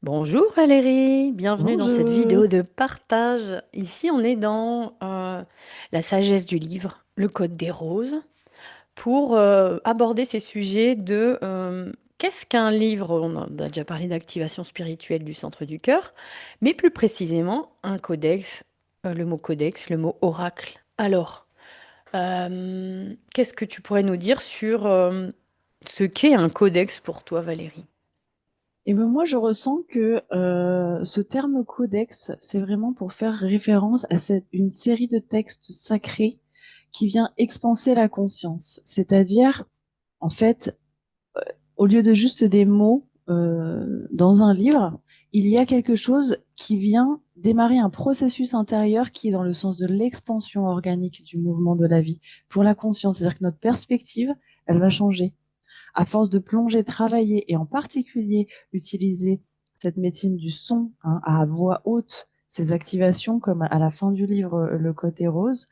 Bonjour Valérie, bienvenue dans cette Bonjour. vidéo de partage. Ici, on est dans la sagesse du livre, le Code des roses, pour aborder ces sujets de qu'est-ce qu'un livre? On a déjà parlé d'activation spirituelle du centre du cœur, mais plus précisément un codex, le mot codex, le mot oracle. Alors, qu'est-ce que tu pourrais nous dire sur ce qu'est un codex pour toi, Valérie? Et ben moi, je ressens que ce terme codex, c'est vraiment pour faire référence à une série de textes sacrés qui vient expanser la conscience. C'est-à-dire, en fait, au lieu de juste des mots dans un livre, il y a quelque chose qui vient démarrer un processus intérieur qui est dans le sens de l'expansion organique du mouvement de la vie pour la conscience. C'est-à-dire que notre perspective, elle va changer. À force de plonger, travailler et en particulier utiliser cette médecine du son à voix haute, ces activations comme à la fin du livre Le côté rose,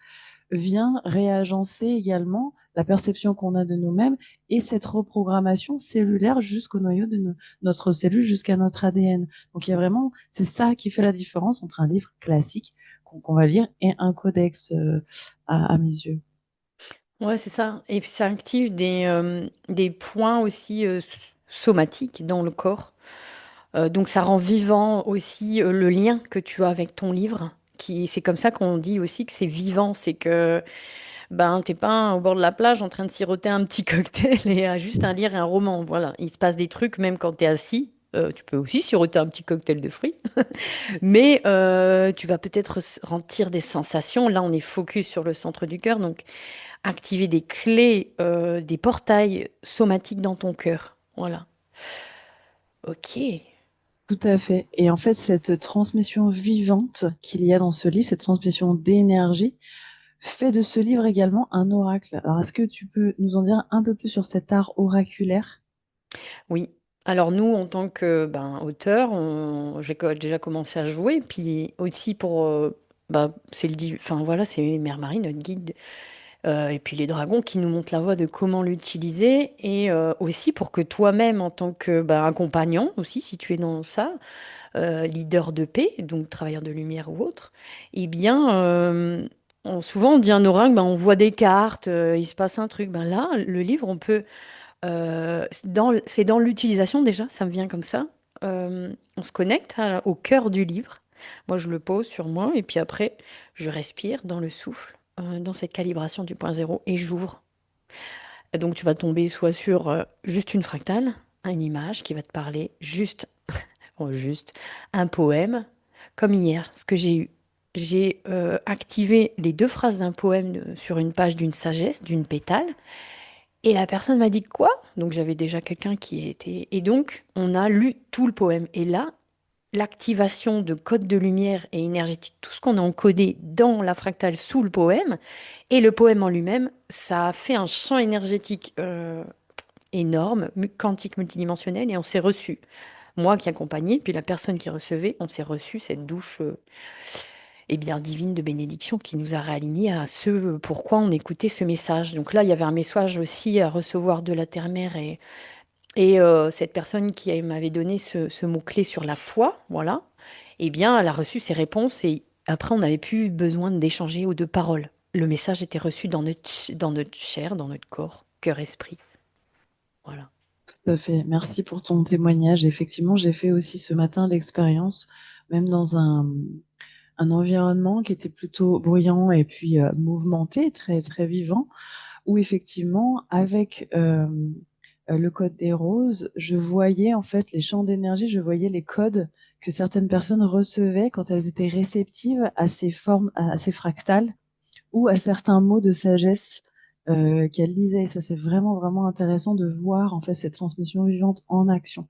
vient réagencer également la perception qu'on a de nous-mêmes et cette reprogrammation cellulaire jusqu'au noyau de notre cellule, jusqu'à notre ADN. Donc il y a vraiment, c'est ça qui fait la différence entre un livre classique qu'on va lire et un codex à mes yeux. Ouais, c'est ça. Et puis ça active des points aussi somatiques dans le corps. Donc ça rend vivant aussi le lien que tu as avec ton livre. C'est comme ça qu'on dit aussi que c'est vivant. C'est que ben, t'es pas au bord de la plage en train de siroter un petit cocktail et juste à lire un roman. Voilà, il se passe des trucs même quand tu es assis. Tu peux aussi siroter un petit cocktail de fruits. Mais tu vas peut-être ressentir des sensations. Là, on est focus sur le centre du cœur. Donc activer des clés, des portails somatiques dans ton cœur. Voilà. Ok. Tout à fait. Et en fait, cette transmission vivante qu'il y a dans ce livre, cette transmission d'énergie, fait de ce livre également un oracle. Alors, est-ce que tu peux nous en dire un peu plus sur cet art oraculaire? Oui. Alors nous, en tant que auteur, déjà commencé à jouer, puis aussi pour, c'est enfin voilà, c'est Mère Marie, notre guide, et puis les dragons qui nous montrent la voie de comment l'utiliser, et aussi pour que toi-même, en tant que accompagnant aussi, si tu es dans ça, leader de paix, donc travailleur de lumière ou autre, eh bien, souvent on dit un oracle, on voit des cartes, il se passe un truc. Ben là, le livre, on peut, c'est dans l'utilisation déjà, ça me vient comme ça. On se connecte au cœur du livre. Moi, je le pose sur moi et puis après, je respire dans le souffle, dans cette calibration du point zéro et j'ouvre. Et donc, tu vas tomber soit sur juste une fractale, une image qui va te parler, juste un poème, comme hier, ce que j'ai eu. J'ai activé les deux phrases d'un poème sur une page d'une sagesse, d'une pétale, et la personne m'a dit quoi? Donc j'avais déjà quelqu'un qui était... Et donc, on a lu tout le poème. Et là, l'activation de codes de lumière et énergétique, tout ce qu'on a encodé dans la fractale sous le poème, et le poème en lui-même, ça a fait un champ énergétique énorme, quantique multidimensionnel, et on s'est reçu. Moi qui accompagnais, puis la personne qui recevait, on s'est reçu cette douche et bien divine de bénédiction qui nous a réalignés à ce pourquoi on écoutait ce message. Donc là, il y avait un message aussi à recevoir de la Terre-Mère et cette personne qui m'avait donné ce mot-clé sur la foi, voilà, eh bien, elle a reçu ses réponses et après, on n'avait plus besoin d'échanger ou de paroles. Le message était reçu dans notre chair, dans notre corps, cœur-esprit. Voilà. Tout à fait. Merci pour ton témoignage. Effectivement, j'ai fait aussi ce matin l'expérience, même dans un environnement qui était plutôt bruyant et puis mouvementé, très, très vivant, où effectivement, avec le code des roses, je voyais en fait les champs d'énergie, je voyais les codes que certaines personnes recevaient quand elles étaient réceptives à ces formes, à ces fractales ou à certains mots de sagesse qu'elles lisaient. Et ça, c'est vraiment, vraiment intéressant de voir en fait cette transmission vivante en action.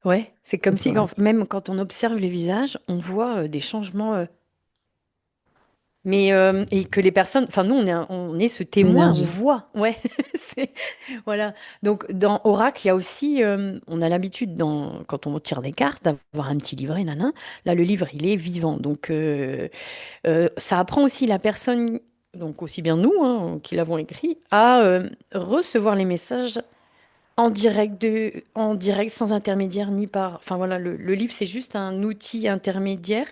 Ouais, c'est comme Cet si oracle. même quand on observe les visages, on voit des changements. Mais et que les personnes, enfin nous on est ce témoin, on D'énergie. voit, ouais, c'est voilà. Donc dans Oracle, il y a aussi, on a l'habitude quand on tire des cartes d'avoir un petit livret, nanan. Là le livre il est vivant, donc ça apprend aussi la personne, donc aussi bien nous qui l'avons écrit, à recevoir les messages En direct, sans intermédiaire, ni par... Enfin voilà, le livre, c'est juste un outil intermédiaire.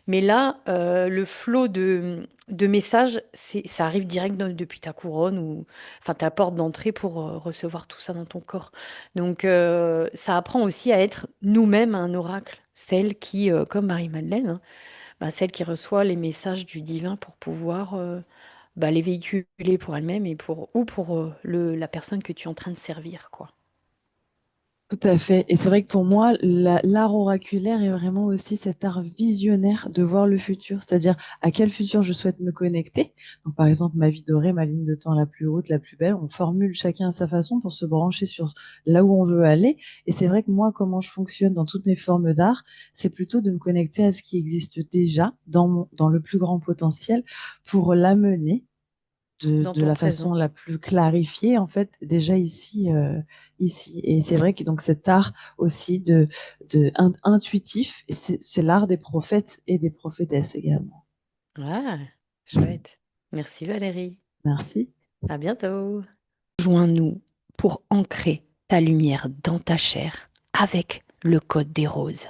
Mais là, le flot de messages, ça arrive direct depuis ta couronne ou enfin ta porte d'entrée pour recevoir tout ça dans ton corps. Donc, ça apprend aussi à être nous-mêmes un oracle. Celle qui, comme Marie-Madeleine, hein, bah, celle qui reçoit les messages du divin pour pouvoir bah, les véhiculer pour elle-même et ou pour la personne que tu es en train de servir, quoi. Tout à fait. Et c'est vrai que pour moi, l'art oraculaire est vraiment aussi cet art visionnaire de voir le futur, c'est-à-dire à quel futur je souhaite me connecter. Donc, par exemple, ma vie dorée, ma ligne de temps la plus haute, la plus belle, on formule chacun à sa façon pour se brancher sur là où on veut aller. Et c'est vrai que moi, comment je fonctionne dans toutes mes formes d'art, c'est plutôt de me connecter à ce qui existe déjà dans le plus grand potentiel pour l'amener Dans de ton la présent. façon la plus clarifiée, en fait, déjà ici, ici. Et c'est vrai que donc cet art aussi intuitif, et c'est l'art des prophètes et des prophétesses également. Ah, chouette. Merci Valérie. Merci. À bientôt. Joins-nous pour ancrer ta lumière dans ta chair avec le code des roses.